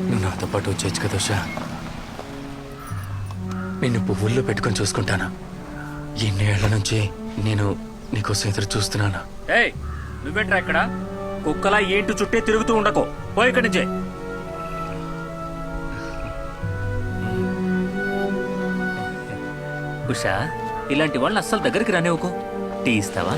నువ్వు నాతో పాటు వచ్చేయచ్చు కదా ఉషా. నిన్ను పువ్వుల్లో పెట్టుకొని చూసుకుంటానా. ఎన్నేళ్ల నుంచి నేను నీకోసం ఎదురు చూస్తున్నానా. ఏయ్ నువ్వేంట్రా ఇక్కడ కుక్కలా ఏంటి చుట్టే తిరుగుతూ ఉండకో, పోయి ఇక్కడి నుంచే. ఉషా, ఇలాంటి వాళ్ళని అస్సలు దగ్గరికి రానివ్వకు. టీ ఇస్తావా?